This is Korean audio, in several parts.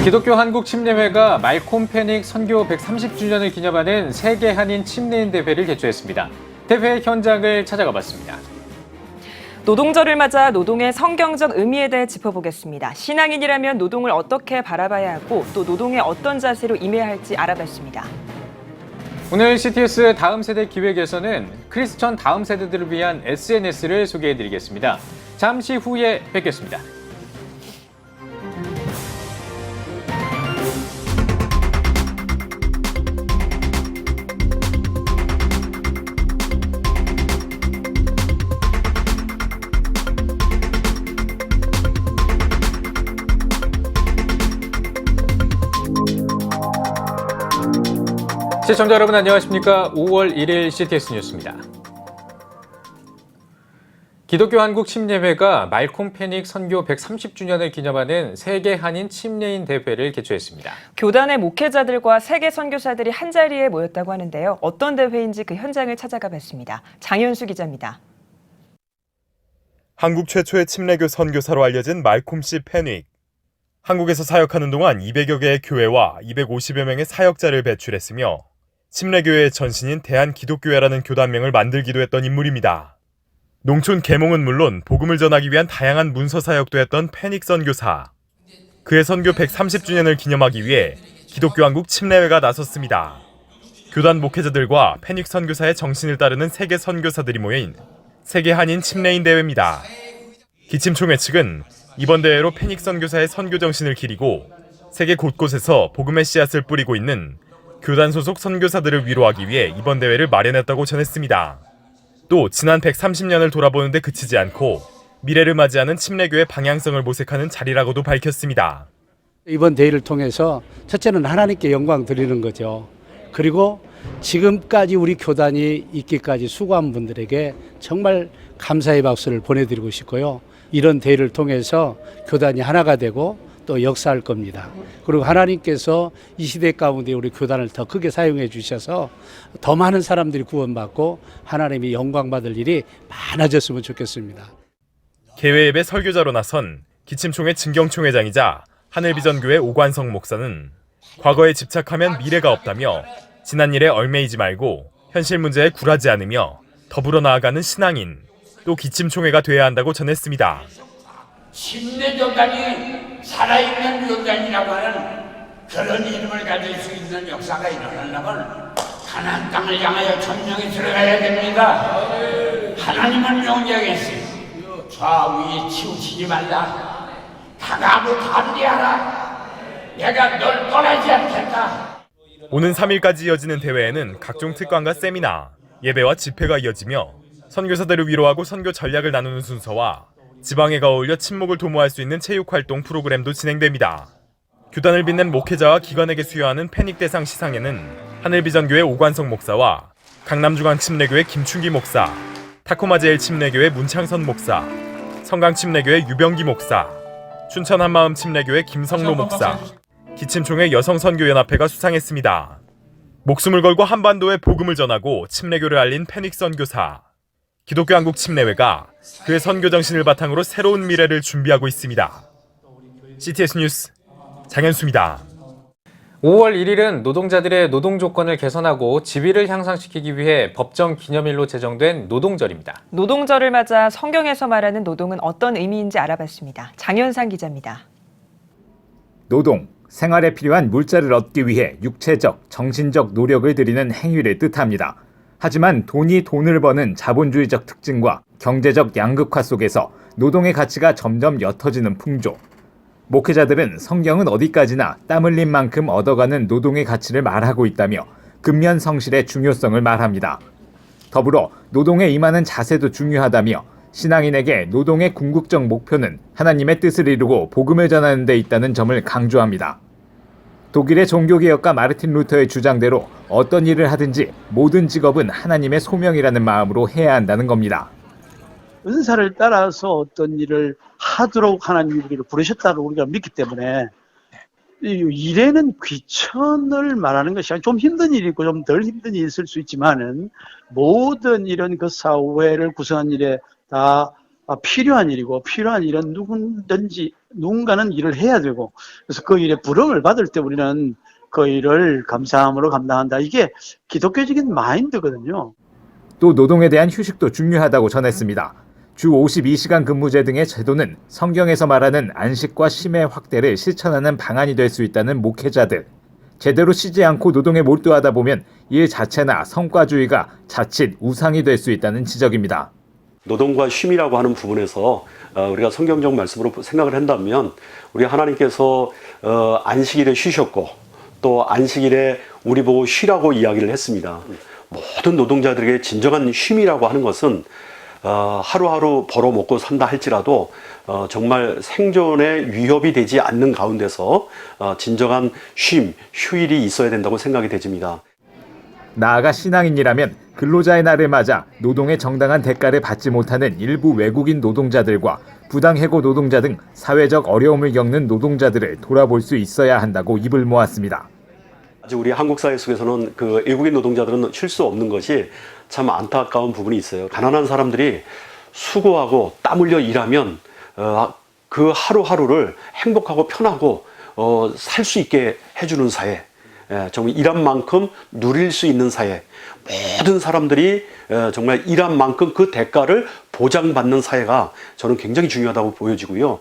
기독교 한국 침례회가 말콤 패닉 선교 130주년을 기념하는 세계 한인 침례인 대회를 개최했습니다. 대회 현장을 찾아가 봤습니다. 노동절을 맞아 노동의 성경적 의미에 대해 짚어보겠습니다. 신앙인이라면 노동을 어떻게 바라봐야 하고 또 노동에 어떤 자세로 임해야 할지 알아봤습니다. 오늘 CTS 다음 세대 기획에서는 크리스천 다음 세대들을 위한 SNS를 소개해드리겠습니다. 잠시 후에 뵙겠습니다. 시청자 여러분 안녕하십니까? 5월 1일 CTS 뉴스입니다. 기독교 한국 침례회가 말콤 패닉 선교 130주년을 기념하는 세계 한인 침례인 대회를 개최했습니다. 교단의 목회자들과 세계 선교사들이 한자리에 모였다고 하는데요. 어떤 대회인지 그 현장을 찾아가 봤습니다. 장현수 기자입니다. 한국 최초의 침례교 선교사로 알려진 말콤 씨 패닉. 한국에서 사역하는 동안 200여 개의 교회와 250여 명의 사역자를 배출했으며 침례교회의 전신인 대한기독교회라는 교단명을 만들기도 했던 인물입니다. 농촌 계몽은 물론 복음을 전하기 위한 다양한 문서 사역도 했던 패닉 선교사. 그의 선교 130주년을 기념하기 위해 기독교 한국 침례회가 나섰습니다. 교단 목회자들과 패닉 선교사의 정신을 따르는 세계 선교사들이 모인 세계 한인 침례인 대회입니다. 기침총회 측은 이번 대회로 패닉 선교사의 선교 정신을 기리고 세계 곳곳에서 복음의 씨앗을 뿌리고 있는 교단 소속 선교사들을 위로하기 위해 이번 대회를 마련했다고 전했습니다. 또 지난 130년을 돌아보는데 그치지 않고 미래를 맞이하는 침례교의 방향성을 모색하는 자리라고도 밝혔습니다. 이번 대회를 통해서 첫째는 하나님께 영광 드리는 거죠. 그리고 지금까지 우리 교단이 있기까지 수고한 분들에게 정말 감사의 박수를 보내드리고 싶고요. 이런 대회를 통해서 교단이 하나가 되고 또 역사할 겁니다. 그리고 하나님께서 이 시대 가운데 우리 교단을 더 크게 사용해 주셔서 더 많은 사람들이 구원받고 하나님이 영광 받을 일이 많아졌으면 좋겠습니다. 개회 예배 설교자로 나선 기침총회 증경총회장이자 하늘비전교회 오관성 목사는 과거에 집착하면 미래가 없다며 지난 일에 얽매이지 말고 현실 문제에 굴하지 않으며 더불어 나아가는 신앙인, 또 기침총회가 돼야 한다고 전했습니다. 침례교단이 살아있는 교단이라고 하는 그런 이름을 가질 수 있는 역사가 일어나려면 가나안 땅을 향하여 천명이 들어가야 됩니다. 하나님은 명령했어요. 좌우에 치우치지 말라. 다가고 담대하라. 내가 널 떠나지 않겠다. 오는 3일까지 이어지는 대회에는 각종 특강과 세미나, 예배와 집회가 이어지며 선교사들을 위로하고 선교 전략을 나누는 순서와 지방회가 어울려 친목을 도모할 수 있는 체육활동 프로그램도 진행됩니다. 교단을 빛낸 목회자와 기관에게 수여하는 패닉 대상 시상에는 하늘비전교회 오관성 목사와 강남중앙 침례교회 김춘기 목사, 타코마제일 침례교회 문창선 목사, 성강침례교회 유병기 목사, 춘천 한마음 침례교회 김성로 목사, 기침총회 여성선교연합회가 수상했습니다. 목숨을 걸고 한반도에 복음을 전하고 침례교를 알린 패닉 선교사. 기독교 한국 침례회가 그의 선교 정신을 바탕으로 새로운 미래를 준비하고 있습니다. CTS 뉴스 장현수입니다. 5월 1일은 노동자들의 노동 조건을 개선하고 지위를 향상시키기 위해 법정 기념일로 제정된 노동절입니다. 노동절을 맞아 성경에서 말하는 노동은 어떤 의미인지 알아봤습니다. 장현상 기자입니다. 노동, 생활에 필요한 물자를 얻기 위해 육체적, 정신적 노력을 들이는 행위를 뜻합니다. 하지만 돈이 돈을 버는 자본주의적 특징과 경제적 양극화 속에서 노동의 가치가 점점 옅어지는 풍조. 목회자들은 성경은 어디까지나 땀 흘린 만큼 얻어가는 노동의 가치를 말하고 있다며 근면 성실의 중요성을 말합니다. 더불어 노동에 임하는 자세도 중요하다며 신앙인에게 노동의 궁극적 목표는 하나님의 뜻을 이루고 복음을 전하는 데 있다는 점을 강조합니다. 독일의 종교개혁가 마르틴 루터의 주장대로 어떤 일을 하든지 모든 직업은 하나님의 소명이라는 마음으로 해야 한다는 겁니다. 은사를 따라서 어떤 일을 하도록 하나님이 우리를 부르셨다고 우리가 믿기 때문에 이 일에는 귀천을 말하는 것이 좀 힘든 일이 있고 좀 덜 힘든 일이 있을 수 있지만은 모든 이런 그 사회를 구성한 일에 다 필요한 일이고 필요한 일은 누군가는 일을 해야 되고 그래서 그 일에 부름을 받을 때 우리는 그 일을 감사함으로 감당한다. 이게 기독교적인 마인드거든요. 또 노동에 대한 휴식도 중요하다고 전했습니다. 주 52시간 근무제 등의 제도는 성경에서 말하는 안식과 쉼의 확대를 실천하는 방안이 될 수 있다는 목회자들. 제대로 쉬지 않고 노동에 몰두하다 보면 일 자체나 성과주의가 자칫 우상이 될 수 있다는 지적입니다. 노동과 쉼이라고 하는 부분에서 우리가 성경적 말씀으로 생각을 한다면 우리 하나님께서 안식일에 쉬셨고 또 안식일에 우리 보고 쉬라고 이야기를 했습니다. 모든 노동자들에게 진정한 쉼이라고 하는 것은 하루하루 벌어먹고 산다 할지라도 정말 생존에 위협이 되지 않는 가운데서 진정한 쉼, 휴일이 있어야 된다고 생각이 되집니다. 나아가 신앙인이라면 근로자의 날을 맞아 노동의 정당한 대가를 받지 못하는 일부 외국인 노동자들과 부당해고 노동자 등 사회적 어려움을 겪는 노동자들을 돌아볼 수 있어야 한다고 입을 모았습니다. 아직 우리 한국 사회 속에서는 그 외국인 노동자들은 쉴 수 없는 것이 참 안타까운 부분이 있어요. 가난한 사람들이 수고하고 땀 흘려 일하면 그 하루하루를 행복하고 편하고 살 수 있게 해주는 사회, 정말 일한 만큼 누릴 수 있는 사회, 모든 사람들이 정말 일한 만큼 그 대가를 보장받는 사회가 저는 굉장히 중요하다고 보여지고요.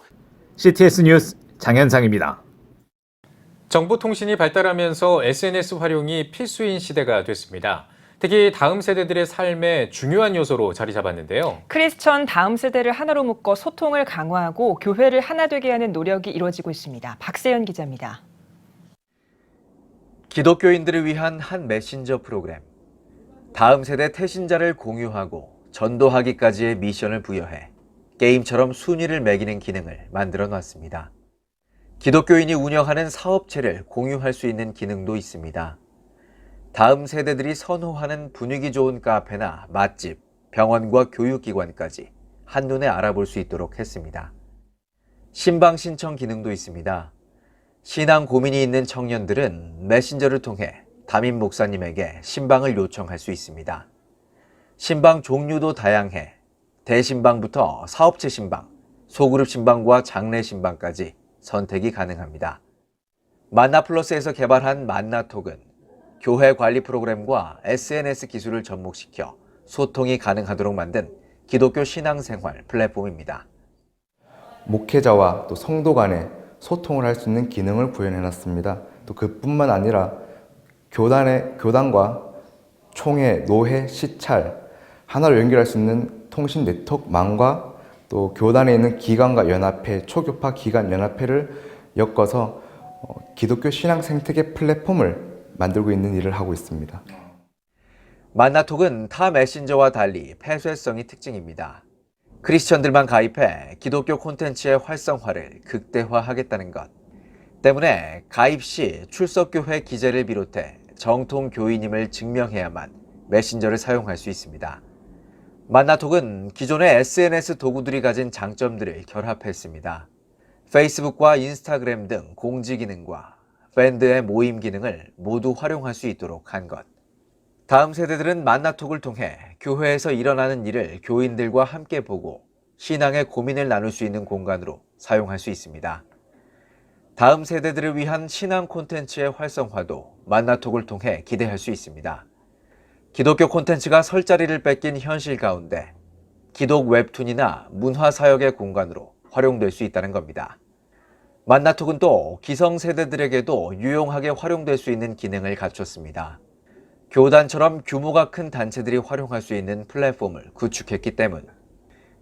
CTS 뉴스 장현상입니다. 정보통신이 발달하면서 SNS 활용이 필수인 시대가 됐습니다. 특히 다음 세대들의 삶의 중요한 요소로 자리 잡았는데요. 크리스천 다음 세대를 하나로 묶어 소통을 강화하고 교회를 하나 되게 하는 노력이 이루어지고 있습니다. 박세연 기자입니다. 기독교인들을 위한 한 메신저 프로그램. 다음 세대 태신자를 공유하고 전도하기까지의 미션을 부여해 게임처럼 순위를 매기는 기능을 만들어 놨습니다. 기독교인이 운영하는 사업체를 공유할 수 있는 기능도 있습니다. 다음 세대들이 선호하는 분위기 좋은 카페나 맛집, 병원과 교육기관까지 한눈에 알아볼 수 있도록 했습니다. 신방 신청 기능도 있습니다. 신앙 고민이 있는 청년들은 메신저를 통해 담임 목사님에게 신방을 요청할 수 있습니다. 신방 종류도 다양해 대신방부터 사업체 신방, 소그룹 신방과 장례 신방까지 선택이 가능합니다. 만나플러스에서 개발한 만나톡은 교회 관리 프로그램과 SNS 기술을 접목시켜 소통이 가능하도록 만든 기독교 신앙생활 플랫폼입니다. 목회자와 또 성도 간에 소통을 할 수 있는 기능을 구현해놨습니다. 또 그뿐만 아니라 교단과 총회, 노회, 시찰 하나로 연결할 수 있는 통신 네트워크망과 또 교단에 있는 기관과 연합회, 초교파 기관 연합회를 엮어서 기독교 신앙 생태계 플랫폼을 만들고 있는 일을 하고 있습니다. 만나톡은 타 메신저와 달리 폐쇄성이 특징입니다. 크리스천들만 가입해 기독교 콘텐츠의 활성화를 극대화하겠다는 것 때문에 가입 시 출석교회 기재를 비롯해 정통 교인임을 증명해야만 메신저를 사용할 수 있습니다. 만나톡은 기존의 SNS 도구들이 가진 장점들을 결합했습니다. 페이스북과 인스타그램 등 공지 기능과 밴드의 모임 기능을 모두 활용할 수 있도록 한 것. 다음 세대들은 만나톡을 통해 교회에서 일어나는 일을 교인들과 함께 보고 신앙의 고민을 나눌 수 있는 공간으로 사용할 수 있습니다. 다음 세대들을 위한 신앙 콘텐츠의 활성화도 만나톡을 통해 기대할 수 있습니다. 기독교 콘텐츠가 설 자리를 뺏긴 현실 가운데 기독 웹툰이나 문화 사역의 공간으로 활용될 수 있다는 겁니다. 만나톡은 또 기성세대들에게도 유용하게 활용될 수 있는 기능을 갖췄습니다. 교단처럼 규모가 큰 단체들이 활용할 수 있는 플랫폼을 구축했기 때문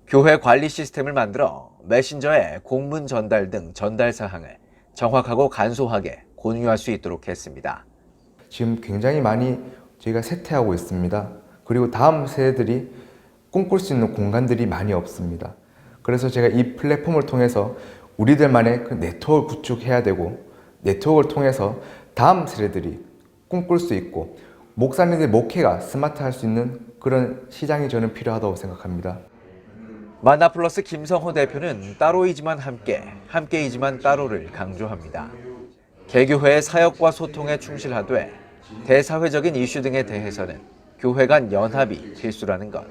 교회 관리 시스템을 만들어 메신저에 공문 전달 등 전달 사항을 정확하고 간소하게 공유할 수 있도록 했습니다. 지금 굉장히 많이 저희가 쇠퇴하고 있습니다. 그리고 다음 세대들이 꿈꿀 수 있는 공간들이 많이 없습니다. 그래서 제가 이 플랫폼을 통해서 우리들만의 그 네트워크를 구축해야 되고 네트워크를 통해서 다음 세대들이 꿈꿀 수 있고 목사님들의 목회가 스마트할 수 있는 그런 시장이 저는 필요하다고 생각합니다. 만나플러스 김성호 대표는 따로이지만 함께, 함께이지만 따로를 강조합니다. 개교회의 사역과 소통에 충실하되 대사회적인 이슈 등에 대해서는 교회 간 연합이 필수라는 것.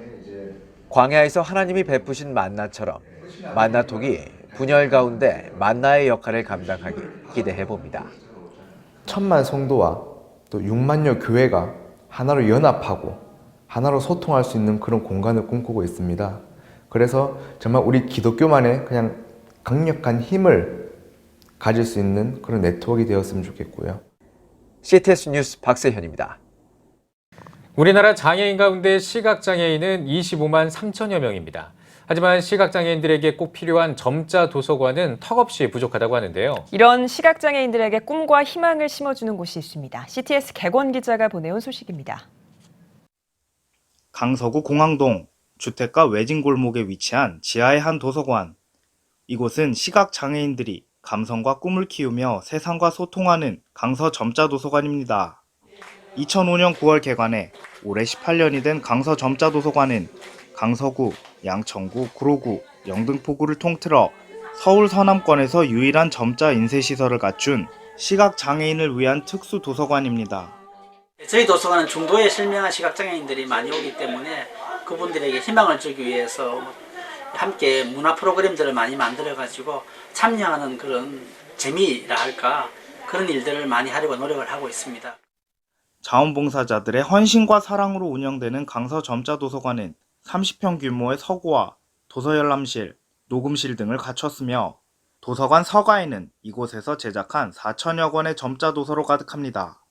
광야에서 하나님이 베푸신 만나처럼 만나톡이 분열 가운데 만나의 역할을 감당하길 기대해 봅니다. 1000만 성도와 또 6만여 교회가 하나로 연합하고 하나로 소통할 수 있는 그런 공간을 꿈꾸고 있습니다. 그래서 정말 우리 기독교만의 그냥 강력한 힘을 가질 수 있는 그런 네트워크가 되었으면 좋겠고요. CTS 뉴스 박세현입니다. 우리나라 장애인 가운데 시각장애인은 25만 3천여 명입니다. 하지만 시각장애인들에게 꼭 필요한 점자 도서관은 턱없이 부족하다고 하는데요. 이런 시각장애인들에게 꿈과 희망을 심어주는 곳이 있습니다. CTS 객원 기자가 보내온 소식입니다. 강서구 공항동 주택가 외진 골목에 위치한 지하의 한 도서관. 이곳은 시각장애인들이 감성과 꿈을 키우며 세상과 소통하는 강서 점자 도서관입니다. 2005년 9월 개관해 올해 18년이 된 강서 점자 도서관은 강서구, 양천구, 구로구, 영등포구를 통틀어 서울 서남권에서 유일한 점자 인쇄시설을 갖춘 시각장애인을 위한 특수 도서관입니다. 저희 도서관은 중도에 실명한 시각장애인들이 많이 오기 때문에 그분들에게 희망을 주기 위해서 함께 문화 프로그램들을 많이 만들어가지고 참여하는 그런 재미라 할까 그런 일들을 많이 하려고 노력을 하고 있습니다. 자원봉사자들의 헌신과 사랑으로 운영되는 강서 점자 도서관은 30평 규모의 서고와 도서열람실, 녹음실 등을 갖췄으며 도서관 서가에는 이곳에서 제작한 4천여 권의 점자 도서로 가득합니다.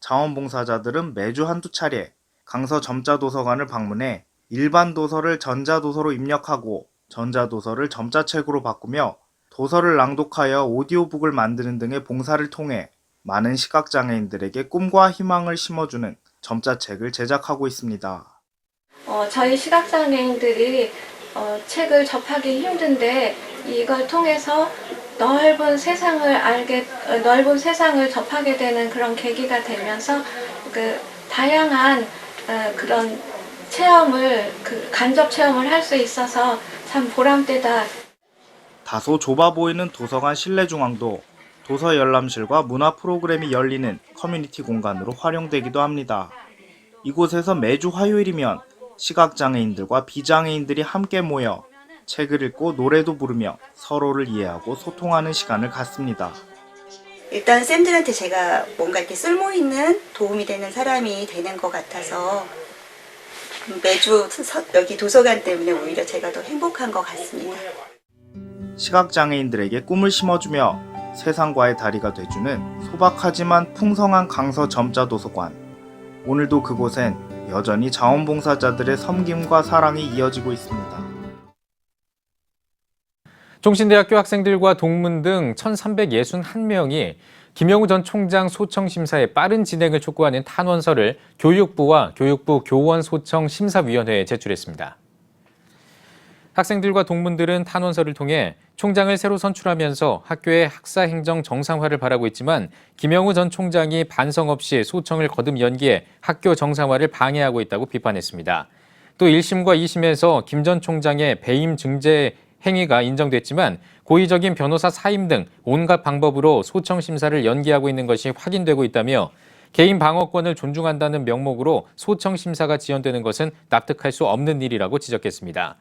자원봉사자들은 매주 한두 차례 강서 점자 도서관을 방문해 일반 도서를 전자도서로 입력하고 전자도서를 점자책으로 바꾸며 도서를 낭독하여 오디오북을 만드는 등의 봉사를 통해 많은 시각장애인들에게 꿈과 희망을 심어주는 점자책을 제작하고 있습니다. 저희 시각장애인들이 책을 접하기 힘든데 이걸 통해서 넓은 세상을 접하게 되는 그런 계기가 되면서 다양한 그런 체험을 간접 체험을 할 수 있어서 참 보람되다. 다소 좁아 보이는 도서관 실내 중앙도 도서 열람실과 문화 프로그램이 열리는 커뮤니티 공간으로 활용되기도 합니다. 이곳에서 매주 화요일이면 시각장애인들과 비장애인들이 함께 모여 책을 읽고 노래도 부르며 서로를 이해하고 소통하는 시간을 갖습니다. 일단 쌤들한테 제가 뭔가 이렇게 쓸모있는 도움이 되는 사람이 되는 것 같아서 매주 여기 도서관 때문에 오히려 제가 더 행복한 것 같습니다. 시각장애인들에게 꿈을 심어주며 세상과의 다리가 돼주는 소박하지만 풍성한 강서 점자 도서관. 오늘도 그곳엔 여전히 자원봉사자들의 섬김과 사랑이 이어지고 있습니다. 종신대학교 학생들과 동문 등 1,361명이 김영우 전 총장 소청 심사의 빠른 진행을 촉구하는 탄원서를 교육부와 교육부 교원소청심사위원회에 제출했습니다. 학생들과 동문들은 탄원서를 통해 총장을 새로 선출하면서 학교의 학사행정 정상화를 바라고 있지만 김영우 전 총장이 반성 없이 소청을 거듭 연기해 학교 정상화를 방해하고 있다고 비판했습니다. 또 1심과 2심에서 김 전 총장의 배임 증제 행위가 인정됐지만 고의적인 변호사 사임 등 온갖 방법으로 소청 심사를 연기하고 있는 것이 확인되고 있다며 개인 방어권을 존중한다는 명목으로 소청 심사가 지연되는 것은 납득할 수 없는 일이라고 지적했습니다.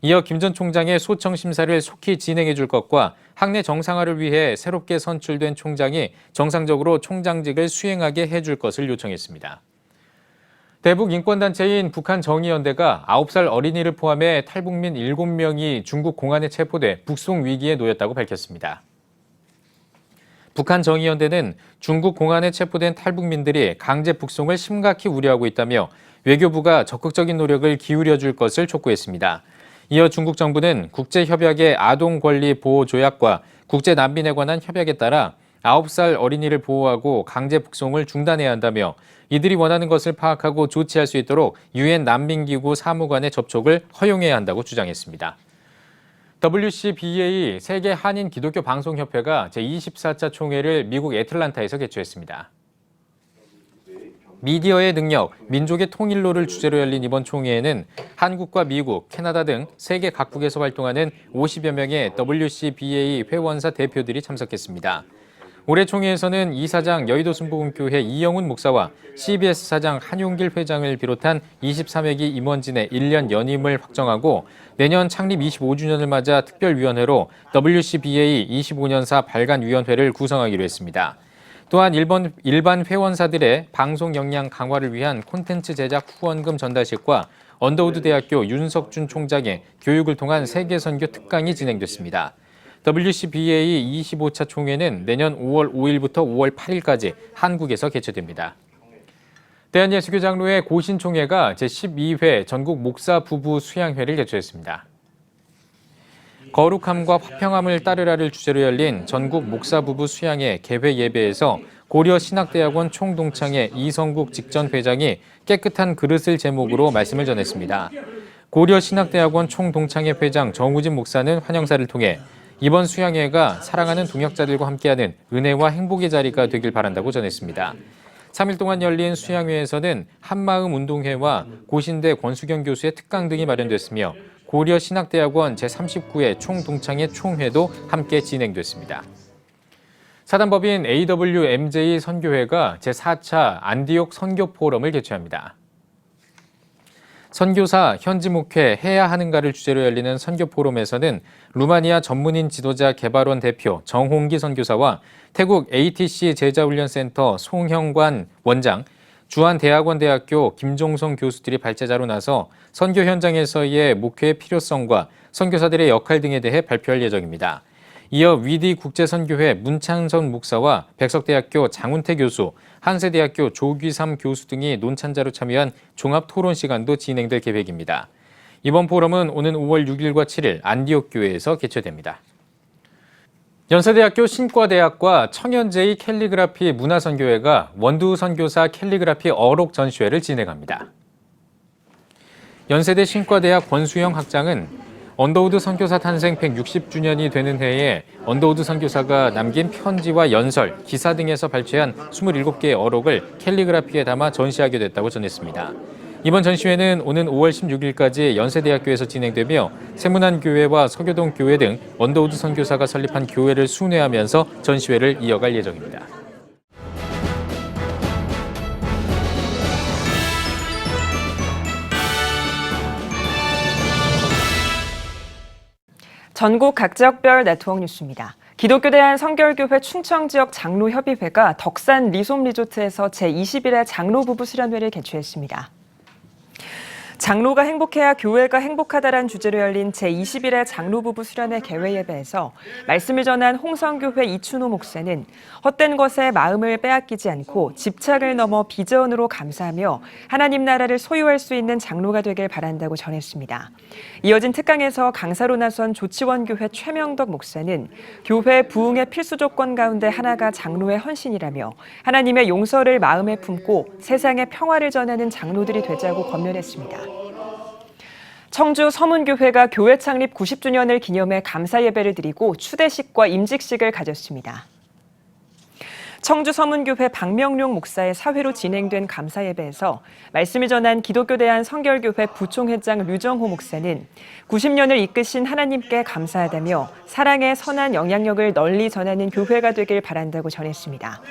이어 김 전 총장의 소청 심사를 속히 진행해 줄 것과 학내 정상화를 위해 새롭게 선출된 총장이 정상적으로 총장직을 수행하게 해줄 것을 요청했습니다. 대북 인권단체인 북한정의연대가 9살 어린이를 포함해 탈북민 7명이 중국 공안에 체포돼 북송 위기에 놓였다고 밝혔습니다. 북한정의연대는 중국 공안에 체포된 탈북민들이 강제 북송을 심각히 우려하고 있다며 외교부가 적극적인 노력을 기울여 줄 것을 촉구했습니다. 이어 중국 정부는 국제협약의 아동권리보호조약과 국제난민에 관한 협약에 따라 9살 어린이를 보호하고 강제 북송을 중단해야 한다며 이들이 원하는 것을 파악하고 조치할 수 있도록 유엔 난민기구 사무관의 접촉을 허용해야 한다고 주장했습니다. WCBA 세계 한인 기독교 방송협회가 제24차 총회를 미국 애틀란타에서 개최했습니다. 미디어의 능력, 민족의 통일로를 주제로 열린 이번 총회에는 한국과 미국, 캐나다 등 세계 각국에서 활동하는 50여 명의 WCBA 회원사 대표들이 참석했습니다. 올해 총회에서는 이사장 여의도 순복음교회 이영훈 목사와 CBS 사장 한용길 회장을 비롯한 23회기 임원진의 1년 연임을 확정하고 내년 창립 25주년을 맞아 특별위원회로 WCBA 25년사 발간위원회를 구성하기로 했습니다. 또한 일반 회원사들의 방송 역량 강화를 위한 콘텐츠 제작 후원금 전달식과 언더우드 대학교 윤석준 총장의 교육을 통한 세계선교 특강이 진행됐습니다. WCBA 25차 총회는 내년 5월 5일부터 5월 8일까지 한국에서 개최됩니다. 대한예수교 장로회 고신총회가 제12회 전국 목사 부부 수양회를 개최했습니다. 거룩함과 화평함을 따르라를 주제로 열린 전국 목사 부부 수양회 개회 예배에서 고려신학대학원 총동창회 이성국 직전 회장이 깨끗한 그릇을 제목으로 말씀을 전했습니다. 고려신학대학원 총동창회 회장 정우진 목사는 환영사를 통해 이번 수양회가 사랑하는 동역자들과 함께하는 은혜와 행복의 자리가 되길 바란다고 전했습니다. 3일 동안 열린 수양회에서는 한마음 운동회와 고신대 권수경 교수의 특강 등이 마련됐으며 고려신학대학원 제39회 총동창회 총회도 함께 진행됐습니다. 사단법인 AWMJ 선교회가 제4차 안디옥 선교 포럼을 개최합니다. 선교사 현지 목회 해야 하는가를 주제로 열리는 선교 포럼에서는 루마니아 전문인 지도자 개발원 대표 정홍기 선교사와 태국 ATC 제자훈련센터 송형관 원장, 주한대학원대학교 김종성 교수들이 발제자로 나서 선교 현장에서의 목회의 필요성과 선교사들의 역할 등에 대해 발표할 예정입니다. 이어 위디 국제선교회 문창선 목사와 백석대학교 장훈태 교수, 한세대학교 조규삼 교수 등이 논찬자로 참여한 종합토론 시간도 진행될 계획입니다. 이번 포럼은 오는 5월 6일과 7일 안디옥 교회에서 개최됩니다. 연세대학교 신과대학과 청년제이 캘리그라피 문화선교회가 원두 선교사 캘리그라피 어록 전시회를 진행합니다. 연세대 신과대학 권수영 학장은 언더우드 선교사 탄생 160주년이 되는 해에 언더우드 선교사가 남긴 편지와 연설, 기사 등에서 발췌한 27개의 어록을 캘리그라피에 담아 전시하게 됐다고 전했습니다. 이번 전시회는 오는 5월 16일까지 연세대학교에서 진행되며 세문안교회와 서교동교회 등 언더우드 선교사가 설립한 교회를 순회하면서 전시회를 이어갈 예정입니다. 전국 각 지역별 네트워크 뉴스입니다. 기독교 대한성결교회 충청지역 장로협의회가 덕산 리솜 리조트에서 제21회 장로 부부 수련회를 개최했습니다. 장로가 행복해야 교회가 행복하다란 주제로 열린 제21회 장로부부 수련회 개회 예배에서 말씀을 전한 홍성교회 이춘호 목사는 헛된 것에 마음을 빼앗기지 않고 집착을 넘어 비전으로 감사하며 하나님 나라를 소유할 수 있는 장로가 되길 바란다고 전했습니다. 이어진 특강에서 강사로 나선 조치원교회 최명덕 목사는 교회 부흥의 필수 조건 가운데 하나가 장로의 헌신이라며 하나님의 용서를 마음에 품고 세상에 평화를 전하는 장로들이 되자고 권면했습니다. 청주 서문교회가 교회 창립 90주년을 기념해 감사 예배를 드리고 추대식과 임직식을 가졌습니다. 청주 서문교회 박명룡 목사의 사회로 진행된 감사 예배에서 말씀을 전한 기독교 대한성결교회 부총회장 류정호 목사는 90년을 이끄신 하나님께 감사하다며 사랑의 선한 영향력을 널리 전하는 교회가 되길 바란다고 전했습니다.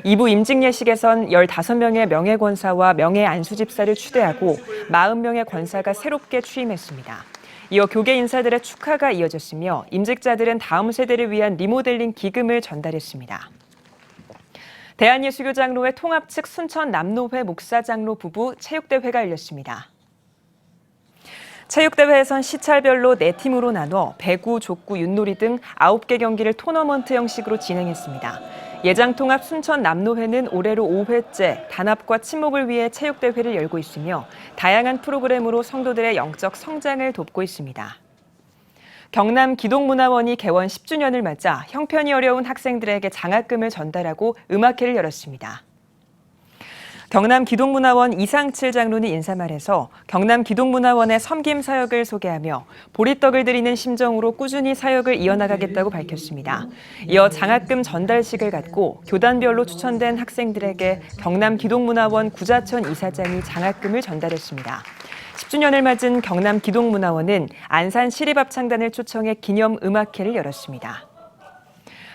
2부 임직 예식에선 15명의 명예권사와 명예안수집사를 추대하고 40명의 권사가 새롭게 취임했습니다. 이어 교계 인사들의 축하가 이어졌으며 임직자들은 다음 세대를 위한 리모델링 기금을 전달했습니다. 대한예수교 장로회 통합 측 순천 남로회 목사 장로 부부 체육대회가 열렸습니다. 체육대회에선 시찰별로 4팀으로 나눠 배구, 족구, 윷놀이 등 9개 경기를 토너먼트 형식으로 진행했습니다. 예장통합 순천 남로회는 올해로 5회째 단합과 친목을 위해 체육대회를 열고 있으며 다양한 프로그램으로 성도들의 영적 성장을 돕고 있습니다. 경남 기동문화원이 개원 10주년을 맞아 형편이 어려운 학생들에게 장학금을 전달하고 음악회를 열었습니다. 경남 기동문화원 이상칠 장로는 인사말에서 경남 기동문화원의 섬김 사역을 소개하며 보리떡을 드리는 심정으로 꾸준히 사역을 이어나가겠다고 밝혔습니다. 이어 장학금 전달식을 갖고 교단별로 추천된 학생들에게 경남 기동문화원 구자천 이사장이 장학금을 전달했습니다. 10주년을 맞은 경남 기동문화원은 안산 시립합창단을 초청해 기념 음악회를 열었습니다.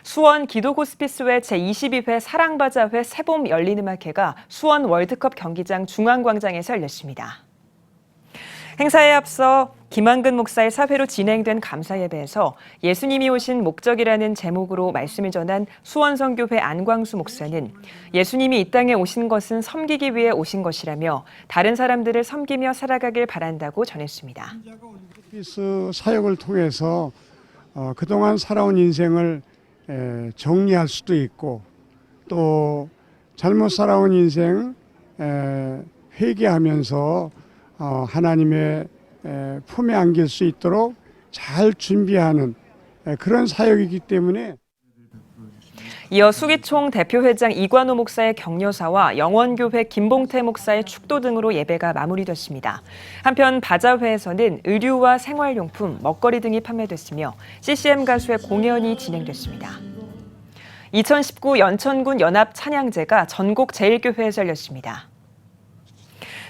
수원 기도호스피스회 제22회 사랑바자회 새봄 열린음악회가 수원 월드컵 경기장 중앙광장에서 열렸습니다. 행사에 앞서 김한근 목사의 사회로 진행된 감사예배에서 예수님이 오신 목적이라는 제목으로 말씀을 전한 수원성교회 안광수 목사는 예수님이 이 땅에 오신 것은 섬기기 위해 오신 것이라며 다른 사람들을 섬기며 살아가길 바란다고 전했습니다. 호스피스 사역을 통해서 그동안 살아온 인생을 정리할 수도 있고 또 잘못 살아온 인생 회개하면서 하나님의 품에 안길 수 있도록 잘 준비하는 그런 사역이기 때문에 이어 수기총 대표회장 이관호 목사의 격려사와 영원교회 김봉태 목사의 축도 등으로 예배가 마무리됐습니다. 한편 바자회에서는 의류와 생활용품, 먹거리 등이 판매됐으며 CCM 가수의 공연이 진행됐습니다. 2019 연천군 연합 찬양제가 전국 제일교회에서 열렸습니다.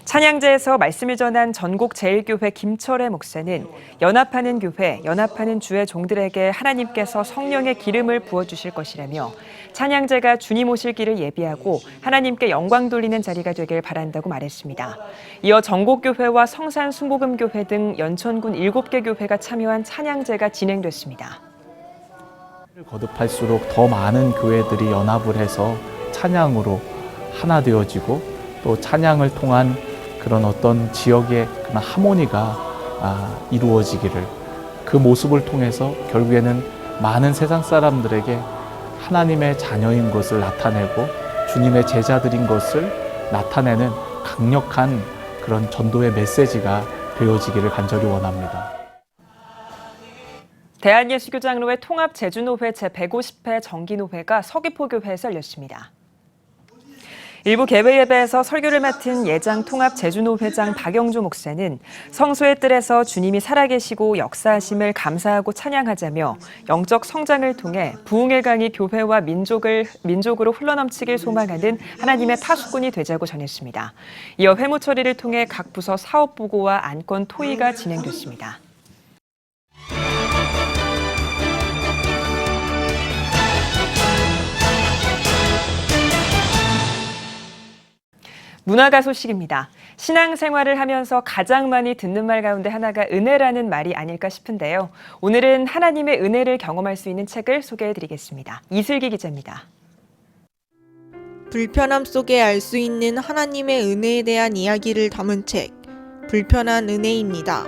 찬양제에서 말씀을 전한 전국제일교회 김철애 목사는 연합하는 교회, 연합하는 주의 종들에게 하나님께서 성령의 기름을 부어주실 것이라며 찬양제가 주님 오실 길을 예비하고 하나님께 영광 돌리는 자리가 되길 바란다고 말했습니다. 이어 전국교회와 성산순복음교회 등 연천군 7개 교회가 참여한 찬양제가 진행됐습니다. 거듭할수록 더 많은 교회들이 연합을 해서 찬양으로 하나 되어지고 또 찬양을 통한 그런 어떤 지역의 그런 하모니가 이루어지기를, 그 모습을 통해서 결국에는 많은 세상 사람들에게 하나님의 자녀인 것을 나타내고 주님의 제자들인 것을 나타내는 강력한 그런 전도의 메시지가 되어지기를 간절히 원합니다. 대한예수교장로회 통합제주노회 제150회 정기노회가 서귀포교회에서 열렸습니다. 일부 개회 예배에서 설교를 맡은 예장 통합제주노회장 박영조 목사는 성소의 뜰에서 주님이 살아계시고 역사하심을 감사하고 찬양하자며 영적 성장을 통해 부흥의 강이 교회와 민족으로 흘러넘치길 소망하는 하나님의 파수꾼이 되자고 전했습니다. 이어 회무 처리를 통해 각 부서 사업 보고와 안건 토의가 진행됐습니다. 문화가 소식입니다. 신앙생활을 하면서 가장 많이 듣는 말 가운데 하나가 은혜라는 말이 아닐까 싶은데요. 오늘은 하나님의 은혜를 경험할 수 있는 책을 소개해드리겠습니다. 이슬기 기자입니다. 불편함 속에 알 수 있는 하나님의 은혜에 대한 이야기를 담은 책, 불편한 은혜입니다.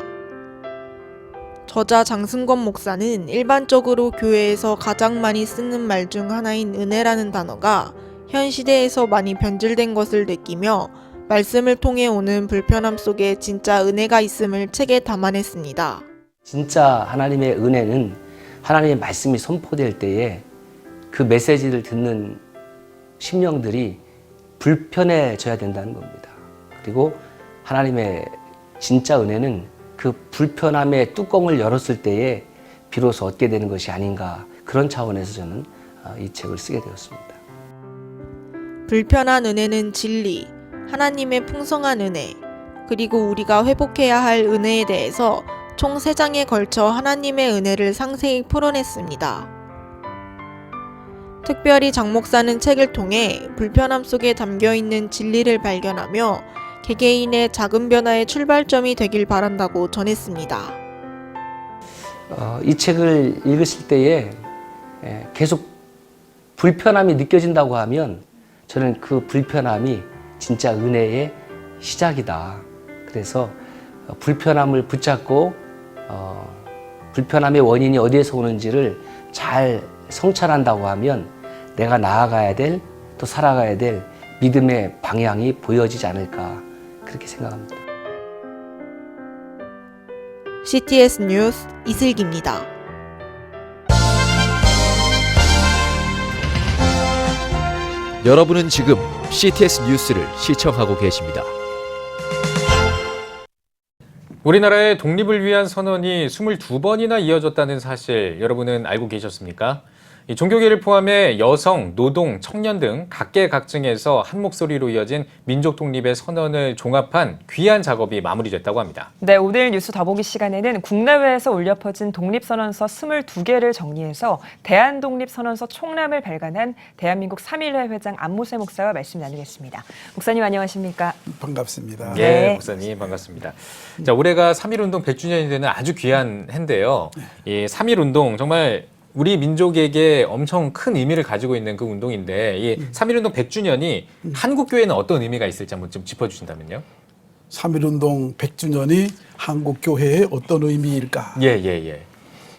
저자 장승권 목사는 일반적으로 교회에서 가장 많이 쓰는 말 중 하나인 은혜라는 단어가 현 시대에서 많이 변질된 것을 느끼며 말씀을 통해 오는 불편함 속에 진짜 은혜가 있음을 책에 담아냈습니다. 진짜 하나님의 은혜는 하나님의 말씀이 선포될 때에 그 메시지를 듣는 심령들이 불편해져야 된다는 겁니다. 그리고 하나님의 진짜 은혜는 그 불편함의 뚜껑을 열었을 때에 비로소 얻게 되는 것이 아닌가, 그런 차원에서 저는 이 책을 쓰게 되었습니다. 불편한 은혜는 진리, 하나님의 풍성한 은혜, 그리고 우리가 회복해야 할 은혜에 대해서 총 3장에 걸쳐 하나님의 은혜를 상세히 풀어냈습니다. 특별히 장 목사는 책을 통해 불편함 속에 담겨있는 진리를 발견하며 개개인의 작은 변화의 출발점이 되길 바란다고 전했습니다. 이 책을 읽으실 때에 계속 불편함이 느껴진다고 하면 저는 그 불편함이 진짜 은혜의 시작이다. 그래서 불편함을 붙잡고 불편함의 원인이 어디에서 오는지를 잘 성찰한다고 하면 내가 나아가야 될, 또 살아가야 될 믿음의 방향이 보여지지 않을까, 그렇게 생각합니다. CTS 뉴스 이슬기입니다. 여러분은 지금 CTS 뉴스를 시청하고 계십니다. 우리나라의 독립을 위한 선언이 22번이나 이어졌다는 사실 여러분은 알고 계셨습니까? 이 종교계를 포함해 여성, 노동, 청년 등 각계각층에서 한 목소리로 이어진 민족 독립의 선언을 종합한 귀한 작업이 마무리됐다고 합니다. 네, 오늘 뉴스 더보기 시간에는 국내외에서 울려 퍼진 독립선언서 22개를 정리해서 대한독립선언서 총람을 발간한 대한민국 3.1회 회장 안모세 목사와 말씀 나누겠습니다. 목사님 안녕하십니까? 반갑습니다. 네, 목사님 반갑습니다. 자, 올해가 3.1운동 100주년이 되는 아주 귀한 해인데요. 이 3.1운동 정말 우리 민족에게 엄청 큰 의미를 가지고 있는 그 운동인데 이 3.1운동 100주년이 한국교회는 어떤 의미가 있을지 한번 좀 짚어주신다면요. 3.1운동 100주년이 한국교회의 어떤 의미일까? 예.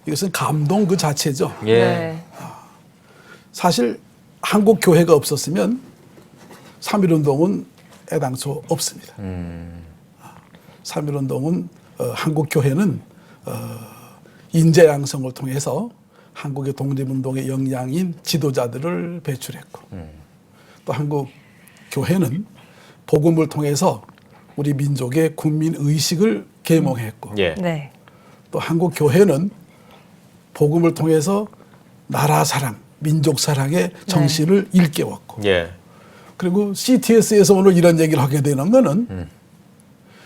이것은 감동 그 자체죠. 예. 사실 한국교회가 없었으면 3.1운동은 애당초 없습니다. 3.1운동은 한국교회는 인재 양성을 통해서 한국의 독립운동의 역량인 지도자들을 배출했고 또 한국교회는 복음을 통해서 우리 민족의 국민의식을 계몽했고 네. 또 한국교회는 복음을 통해서 나라 사랑, 민족 사랑의 정신을 일깨웠고 그리고 CTS에서 오늘 이런 얘기를 하게 되는 거는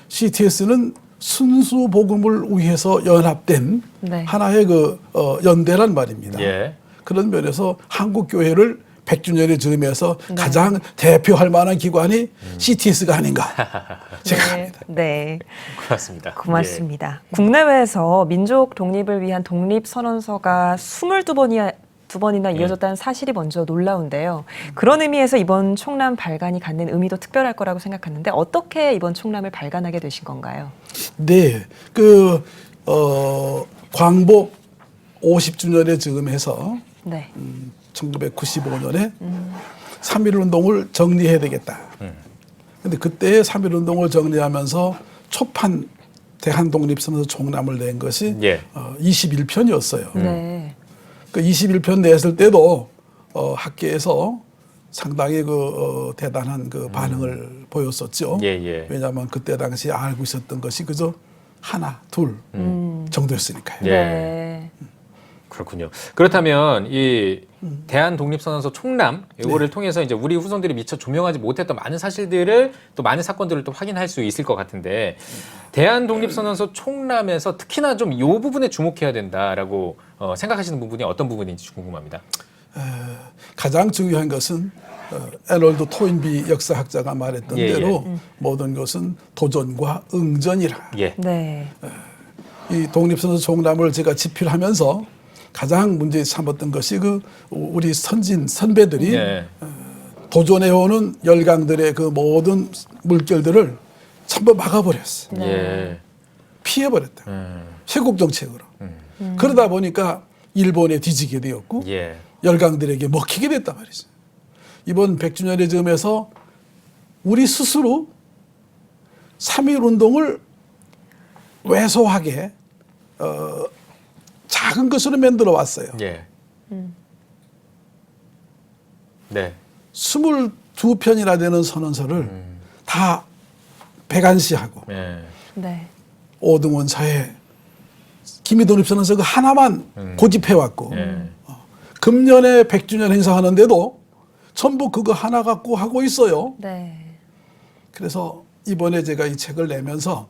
CTS는 순수 복음을 위해서 연합된 하나의 연대란 말입니다. 그런 면에서 한국교회를 100주년에 즈음해서 가장 대표할 만한 기관이 CTS가 아닌가 생각합니다. 네. 고맙습니다. 고맙습니다. 국내외에서 민족 독립을 위한 독립선언서가 22번이나 이어졌다는 사실이 먼저 놀라운데요. 그런 의미에서 이번 총람 발간이 갖는 의미도 특별할 거라고 생각하는데 어떻게 이번 총람을 발간하게 되신 건가요? 네, 광복 50주년에 즈음해서 1995년에 3.1운동을 정리해야 되겠다. 근데 그때 3.1운동을 정리하면서 초판 대한독립선언서 총람을 낸 것이 21편이었어요. 그 21편 냈을 때도 학계에서 상당히 대단한 반응을 보였었죠. 왜냐하면 그때 당시 알고 있었던 것이 그저 하나, 둘 정도였으니까요. 그렇군요. 그렇다면 이 대한독립선언서 총람 이거를 통해서 이제 우리 후손들이 미처 조명하지 못했던 많은 사실들을 또 많은 사건들을 또 확인할 수 있을 것 같은데 대한독립선언서 총람에서 특히나 좀 이 부분에 주목해야 된다라고 생각하시는 부분이 어떤 부분인지 궁금합니다. 가장 중요한 것은 에놀드 토인비 역사학자가 말했던 대로 모든 것은 도전과 응전이라. 이 독립선언서 총람을 제가 집필하면서 가장 문제 삼았던 것이 우리 선배들이 도전해오는 열강들의 그 모든 물결들을 전부 막아버렸어요. 피해버렸다. 회국 정책으로. 그러다 보니까 일본에 뒤지게 되었고 열강들에게 먹히게 됐단 말이죠. 이번 100주년의 즈음에서 우리 스스로 3.1운동을 왜소하게 작은 것으로 만들어 왔어요. 22편이나 되는 선언서를 다 백안시하고 오등원 사회 기미독립선언서 그 하나만 고집해왔고 금년에 100주년 행사하는데도 전부 그거 하나 갖고 하고 있어요. 그래서 이번에 제가 이 책을 내면서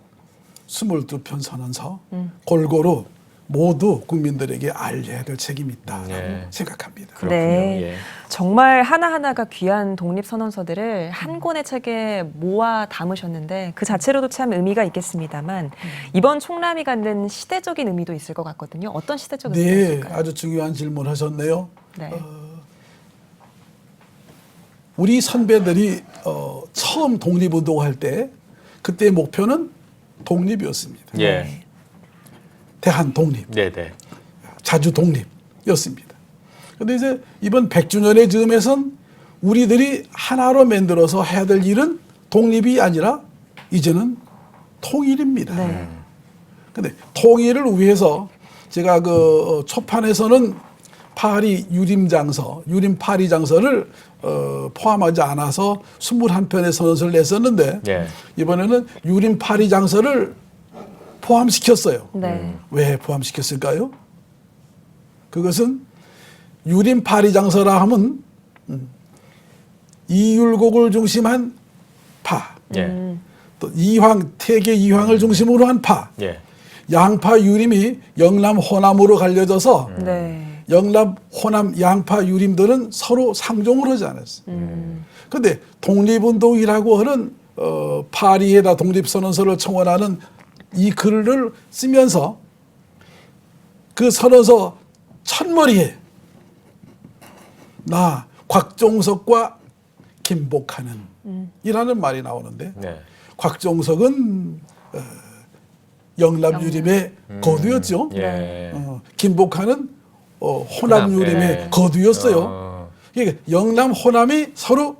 22편 선언서 골고루 모두 국민들에게 알려야 될 책임이 있다고 생각합니다. 네, 정말 하나하나가 귀한 독립선언서들을 한 권의 책에 모아 담으셨는데 그 자체로도 참 의미가 있겠습니다만 이번 총람이 갖는 시대적인 의미도 있을 것 같거든요. 어떤 시대적 의미가 있을까요? 아주 중요한 질문 하셨네요. 우리 선배들이 처음 독립운동할 때 그때의 목표는 독립이었습니다. 대한 독립, 자주 독립이었습니다. 그런데 이제 이번 100주년의 즈음에선 우리들이 하나로 만들어서 해야 될 일은 독립이 아니라 이제는 통일입니다. 그런데 통일을 위해서 제가 초판에서는 파리 유림장서, 유림 파리장서를 포함하지 않아서 21편의 선언서를 냈었는데 이번에는 유림 파리장서를 포함시켰어요. 왜 포함시켰을까요? 그것은 유림 파리장서라 하면 이율곡을 중심한 파, 예. 또 이황 태계 이황을 중심으로 한 파, 예. 양파 유림이 영남 호남으로 갈려져서 네. 영남 호남 양파 유림들은 서로 상종을 하지 않았어요. 그런데 독립운동이라고 하는 파리에다 독립선언서를 청원하는 이 글을 쓰면서 그 선언서 첫머리에 나 곽종석과 김복하는 이라는 말이 나오는데 네. 곽종석은 영남유림의 거두였죠. 예. 김복하는 호남유림의 예. 거두였어요. 이게 영남 호남이 서로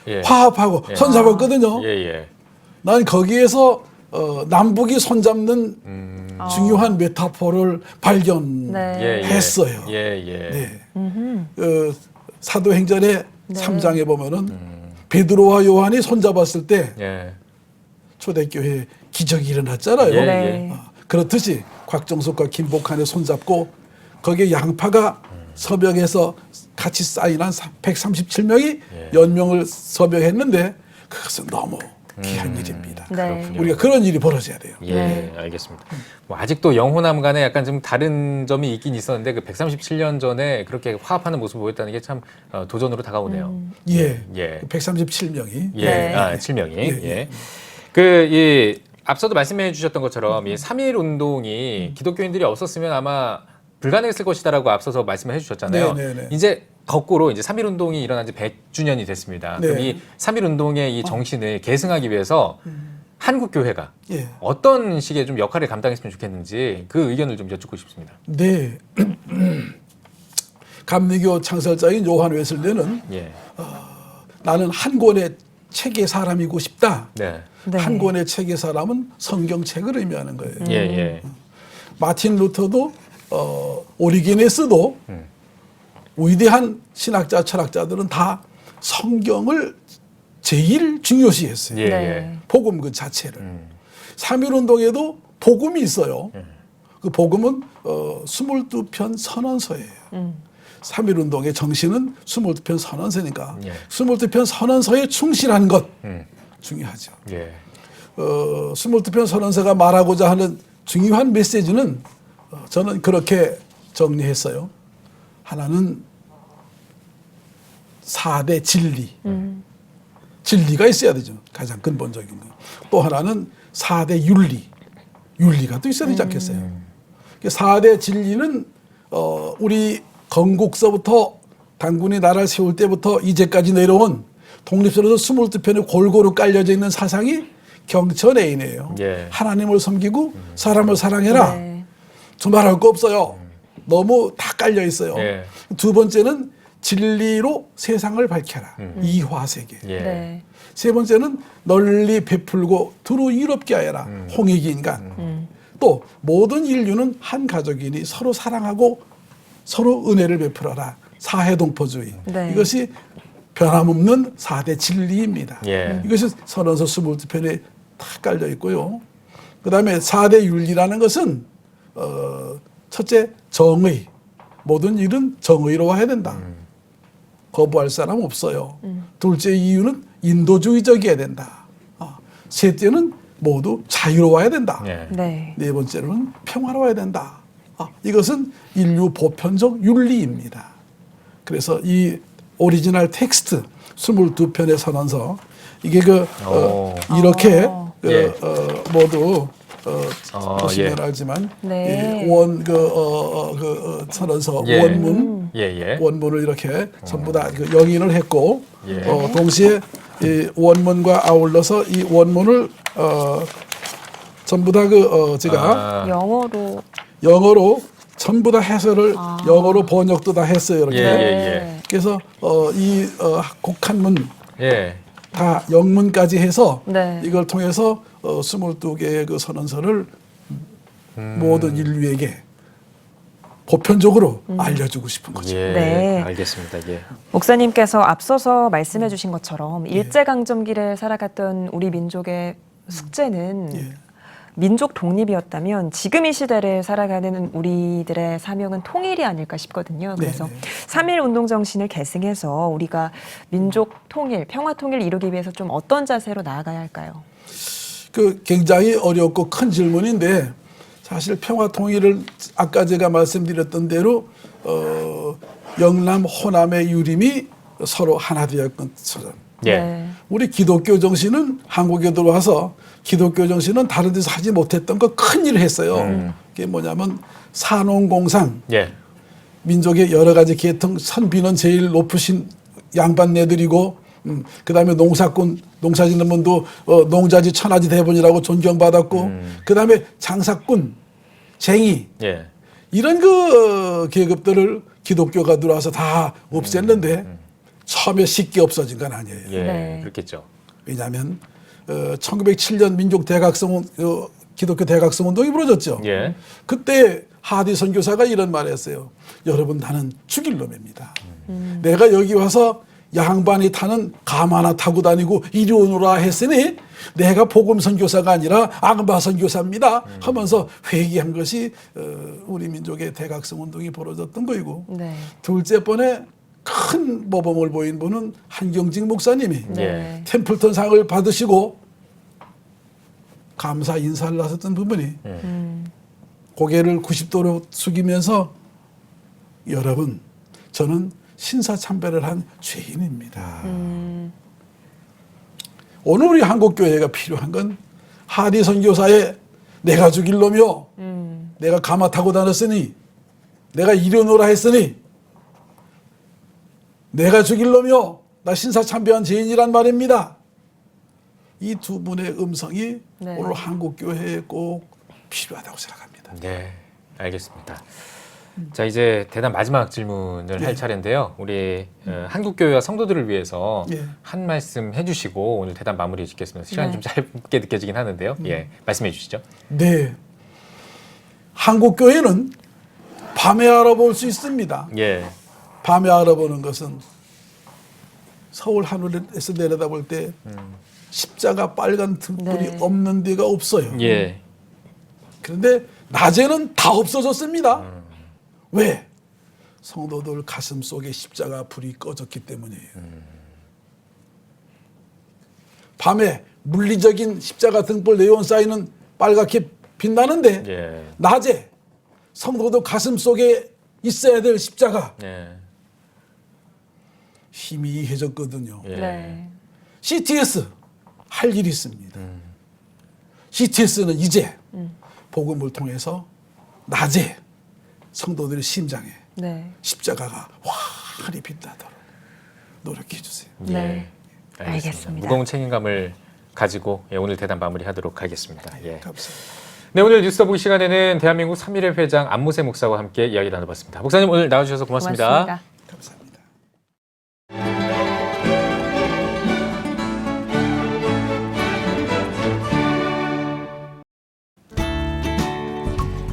예. 화합하고 예. 손잡았거든요. 예. 난 거기에서 남북이 손잡는 중요한 메타포를 발견했어요. 네. 사도행전의 3장에 보면은 베드로와 요한이 손잡았을 때 초대교회에 기적이 일어났잖아요. 그렇듯이 곽종석과 김복한의 손잡고 거기에 양파가 서명해서 같이 사인한 137명이 연명을 서명했는데 그것은 너무 귀한 일입니다. 우리가 그런 일이 벌어져야 돼요. 예, 알겠습니다. 뭐 아직도 영호남 간에 약간 좀 다른 점이 있긴 있었는데 그 137년 전에 그렇게 화합하는 모습을 보였다는 게 참 도전으로 다가오네요. 예. 예. 137명이. 예. 아, 7명이. 예. 이 앞서도 말씀해 주셨던 것처럼 이 3.1 운동이 기독교인들이 없었으면 아마 불가능했을 것이다라고 앞서서 말씀을 해주셨잖아요. 네네네. 이제 거꾸로 이제 3.1 운동이 일어난 지 100주년이 됐습니다. 네. 그럼 이 3.1 운동의 이 정신을 계승하기 위해서 한국 교회가 예. 어떤 식의 좀 역할을 감당했으면 좋겠는지 그 의견을 좀 여쭙고 싶습니다. 네. 감리교 창설자인 요한 웨슬레는 나는 한 권의 책의 사람이고 싶다. 네. 한 권의 책의 사람은 성경책을 의미하는 거예요. 예. 마틴 루터도 오리게네스도 위대한 신학자, 철학자들은 다 성경을 제일 중요시했어요. 복음 그 자체를. 3.1 운동에도 복음이 있어요. 그 복음은 22편 선언서예요. 3.1 운동의 정신은 22편 선언서니까 22편 선언서에 충실한 것 중요하죠. 22편 선언서가 말하고자 하는 중요한 메시지는 저는 그렇게 정리했어요. 하나는 4대 진리. 진리가 있어야 되죠. 가장 근본적인 거. 또 하나는 4대 윤리. 윤리가 또 있어야 되지 않겠어요? 4대 진리는 우리 건국서부터 당군이 나라를 세울 때부터 이제까지 내려온 독립선언서 22편에 골고루 깔려져 있는 사상이 경천애인이에요. 하나님을 섬기고 사람을 사랑해라. 두말할 거 없어요. 너무 다 깔려 있어요. 두 번째는 진리로 세상을 밝혀라. 이화세계. 세 번째는 널리 베풀고 두루 이롭게 하여라. 홍익이 인간. 또 모든 인류는 한 가족이니 서로 사랑하고 서로 은혜를 베풀어라. 사해동포주의. 이것이 변함없는 4대 진리입니다. 이것이 선언서 22편에 다 깔려 있고요. 그 다음에 4대 윤리라는 것은 첫째 정의. 모든 일은 정의로 해야 된다. 거부할 사람 없어요. 둘째 이유는 인도주의적이어야 된다. 셋째는 모두 자유로워야 된다. 네 번째로는 평화로워야 된다. 이것은 인류 보편적 윤리입니다. 그래서 이 오리지널 텍스트 22편의 선언서 이게 이렇게 모두 보시면 알지만 선언서 원문을 이렇게 전부 다 영인을 했고 동시에 이 원문과 아울러서 이 원문을 전부 다 제가 영어로 전부 다 해설을 영어로 번역도 다 했어요. 이렇게. 그래서 이 곡한문 다 영문까지 해서 이걸 통해서 22개의 그 선언서를 모든 인류에게 보편적으로 알려주고 싶은 거죠. 알겠습니다. 목사님께서 앞서서 말씀해 주신 것처럼 일제강점기를 살아갔던 우리 민족의 숙제는 민족 독립이었다면 지금 이 시대를 살아가는 우리들의 사명은 통일이 아닐까 싶거든요. 그래서 3.1 운동 정신을 계승해서 우리가 민족 통일, 평화 통일을 이루기 위해서 좀 어떤 자세로 나아가야 할까요? 굉장히 어렵고 큰 질문인데 사실 평화 통일을 아까 제가 말씀드렸던 대로 영남, 호남의 유림이 서로 하나 되었던 것처럼 우리 기독교 정신은 한국에 들어와서 기독교 정신은 다른 데서 하지 못했던 거 큰 일을 했어요. 그게 뭐냐면 산업공상, 민족의 여러 가지 계통, 선비는 제일 높으신 양반 내들이고 그다음에 농사꾼, 농사 짓는 분도 농자지 천하지 대본이라고 존경받았고 그다음에 장사꾼, 쟁이 이런 그 계급들을 기독교가 들어와서 다 없앴는데 처음에 쉽게 없어진 건 아니에요. 그렇겠죠. 왜냐하면 1907년 민족 대각성 기독교 대각성 운동이 벌어졌죠. 그때 하디 선교사가 이런 말을 했어요. 여러분 나는 죽일 놈입니다. 내가 여기 와서 양반이 타는 감 하나 타고 다니고 이리 오너라 했으니 내가 복음 선교사가 아니라 악마 선교사입니다 하면서 회개한 것이 우리 민족의 대각성 운동이 벌어졌던 거이고 둘째 번에 큰 모범을 보인 분은 한경직 목사님이 템플턴 상을 받으시고 감사 인사를 나섰던 부분이 고개를 90도로 숙이면서 여러분 저는 신사참배를 한 죄인입니다. 오늘 우리 한국교회가 필요한 건 하디 선교사의 내가 죽일 놈이요. 내가 가마 타고 다녔으니 내가 이려놓으라 했으니 내가 죽일 놈이요. 나 신사참배한 죄인이란 말입니다. 이 두 분의 음성이 오늘 한국교회에 꼭 필요하다고 생각합니다. 네, 알겠습니다. 자, 이제 대단 마지막 질문을 할 차례인데요. 우리 한국교회와 성도들을 위해서 한 말씀 해주시고 오늘 대단 마무리 짓겠습니다. 시간이 좀 짧게 느껴지긴 하는데요. 말씀해 주시죠. 네, 한국교회는 밤에 알아볼 수 있습니다. 밤에 알아보는 것은 서울 하늘에서 내려다볼 때 십자가 빨간 등불이 없는 데가 없어요. 그런데 낮에는 다 없어졌습니다. 왜? 성도들 가슴 속에 십자가 불이 꺼졌기 때문이에요. 밤에 물리적인 십자가 등불 네온 사인은 빨갛게 빛나는데 낮에 성도들 가슴 속에 있어야 될 십자가 희미해졌거든요. CTS 할 일이 있습니다. CTS는 이제 복음을 통해서 낮에 성도들의 심장에 십자가가 환히 빛나도록 노력해 주세요. 알겠습니다. 무거운 책임감을 가지고 오늘 대담 마무리하도록 하겠습니다. 감사합니다. 네, 오늘 뉴스 더보기 시간에는 대한민국 3.1회 회장 안무세 목사와 함께 이야기 나눠봤습니다. 목사님 오늘 나와주셔서 고맙습니다. 감사합니다.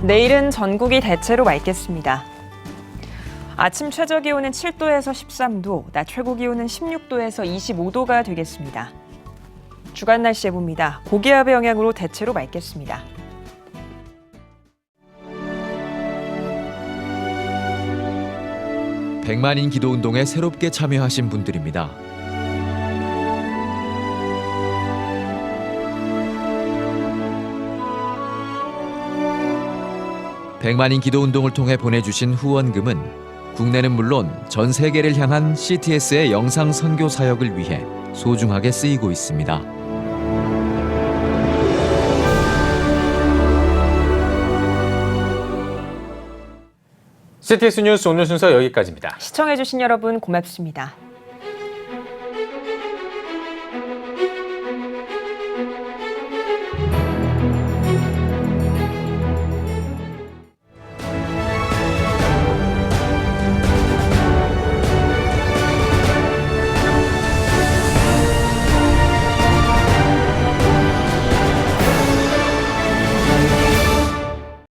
내일은 전국이 대체로 맑겠습니다. 아침 최저기온은 7도에서 13도, 낮 최고기온은 16도에서 25도가 되겠습니다. 주간 날씨 예보입니다. 고기압의 영향으로 대체로 맑겠습니다. 백만인 기도운동에 새롭게 참여하신 분들입니다. 백만인 기도운동을 통해 보내주신 후원금은 국내는 물론 전 세계를 향한 CTS의 영상 선교 사역을 위해 소중하게 쓰이고 있습니다. CTS 뉴스 오늘 순서 여기까지입니다. 시청해주신 여러분 고맙습니다.